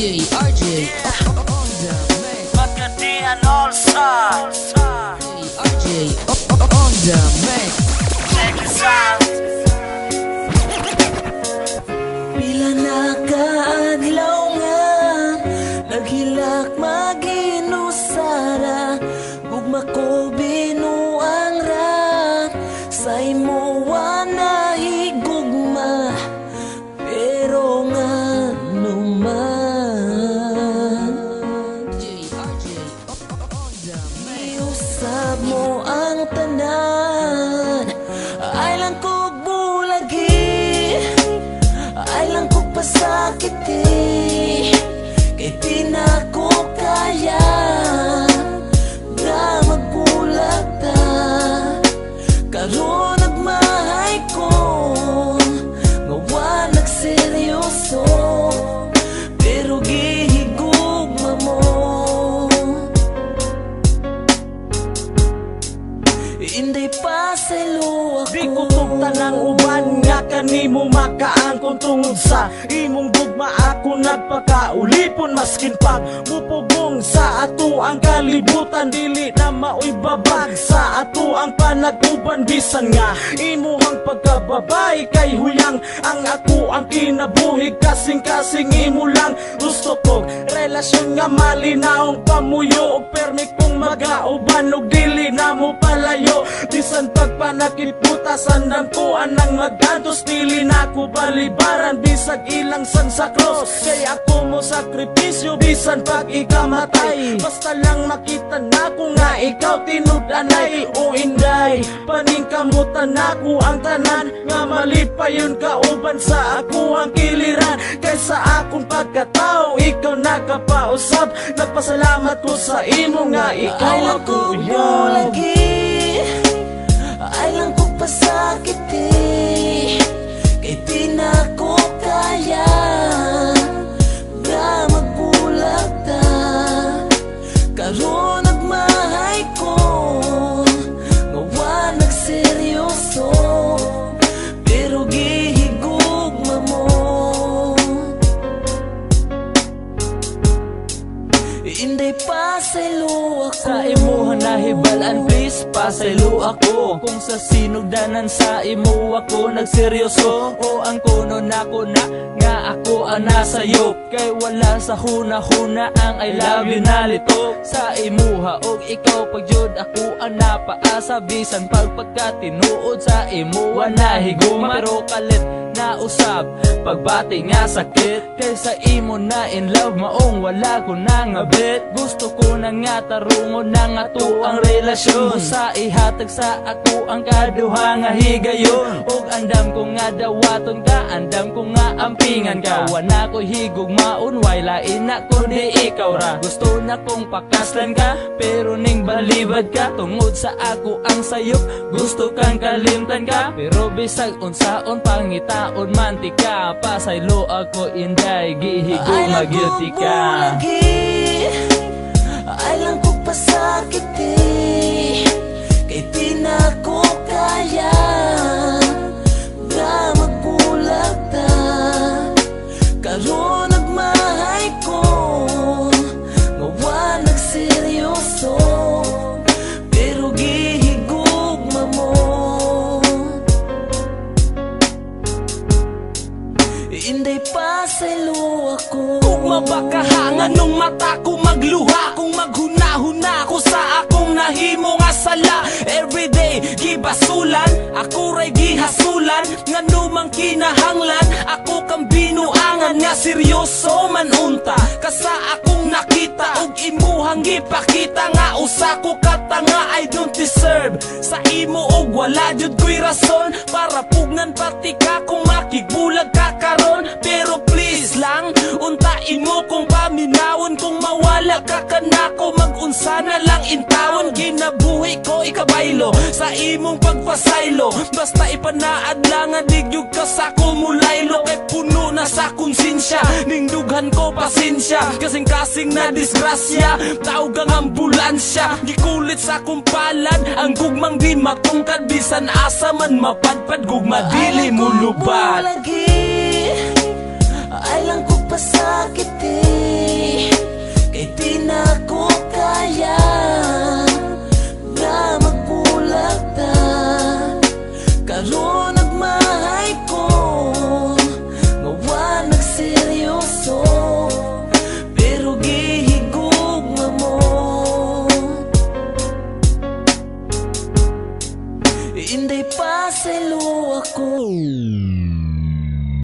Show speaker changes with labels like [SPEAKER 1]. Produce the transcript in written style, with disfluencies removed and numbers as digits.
[SPEAKER 1] DJ RJ on the mix.
[SPEAKER 2] Magkadian All-Stars.
[SPEAKER 1] DJ RJ on the mix.
[SPEAKER 2] Check this out.
[SPEAKER 3] Pila na kaadlaw nga naghilak maginusara, gugma ko binuang ra sa imo na higugma, pero nga naman
[SPEAKER 1] DJ RJ on the mix.
[SPEAKER 3] iusab mo ang tanan, ay lang kog bulagi, ay lang kog pasakiti, kay di na ko kaya nga magbulag ta. Karon nagmahay ko nga wa nagseryoso, pero gihigugma mo. Inday pa sa luwa
[SPEAKER 2] Di
[SPEAKER 3] ko
[SPEAKER 2] ko tanang uban nga kanimo makaangkon tungod sa imong gugma. Ako nagpakaulipon maskin pag mupugong sa ato ang kalibutan, dili na maoy babag sa ato ang panag-uban. Bisan nga imuhang pagkababay kay huyang ang ako ang kinabuhi, kasing-kasing imo lang gusto ko. Relasyon nga malinaong pamuyo og permi kong magauban og dili na mo palayo. Bisan pagpanakit puta sandang ko anang magantos, dili na ko balibaran bisag ilang sang sa cross. Kay ako mo sakripisyo bisan pag ikamatay, basta lang makita na ko nga ikaw tinud-anay. O inday paningkamutan ako ang tanan nga mali pa yun kauban sa ako ang kiliran. Kaysa akong pagkatao ikaw nakapausap, nagpasalamat ko sa imo nga ikaw
[SPEAKER 3] ay lang
[SPEAKER 2] ako
[SPEAKER 3] kog bulagi, ay lang kog pasakiti, kay di na ko kaya nga magbulag ta. Karon nagmahay ko nga wa nagseryoso, pero gihigugma mo. Inday pasaylo ako
[SPEAKER 4] Sa imuha nahibalaan please pasaylo ako, kung sa sinugdanan sa imo ako nagseryoso. O ang kuno nako na nga ako ang nasayop, kay wala sa huna-huna ang I love you na litok. Sa imuha og ikaw pagjud ako ang napaasa, bisan pagpagkatinuod sa imuha nahiguma. Pero kalit na usab pagbati nga sakit, kay sa imo na in love maong wala ko nang abit. Gusto ko na nga tarungon na nga to ang relasyon, sa ihatag sa ako ang kaduha nga higayon. Og andam ko nga dawaton ka, andam ko nga ampingan ka. Wana ko higugmaon way lain na kundi ikaw ra. Gusto na kong pakaslan ka pero ning balibad ka, tungod sa ako ang sayop gusto kang kalimtan ka. Pero bisag unsaon pangitaon manti ka, pasaylo ako inday gihigugma guilty ka.
[SPEAKER 3] Ay lang kog pasakiti, kay di na ko kaya nga magbulag ta. Karon nagmahay ko nga wa nagseryoso, pero gihigugma mo. Inday pasaylo ako
[SPEAKER 2] Kung mabakahangan nung mata ko magluha, kung maghuna-huna ko sa akong nahimo nga sala. Everyday gibasulan, ako ray gihasulan, nga numang kinahanglan ako kang binuangan nga seryoso man unta. Kasa akong nakita og imuhang gipakita nga usa ko katanga I don't deserve sa imo og wala jud ko'y rason para pugnan pati ka kung makigbulag ka karon. Pero please lang untain mo kung paminawon, kung mawala ka kanako mag-unsa na lang intawon. Ginabuhi ko ikabaylo sa imong pagpasaylo, basta ipanaad lang nga digyug ka sa kumulaylo. Kay puno na sa konsensya ning dughan ko pasensya, kasing-kasing na disgrasya tawag ang ambulansya. Gikulit sa kumpalan ang gugmang di matungkad, bisan asa man mapadpad gugma dili mo lubad.
[SPEAKER 3] lagi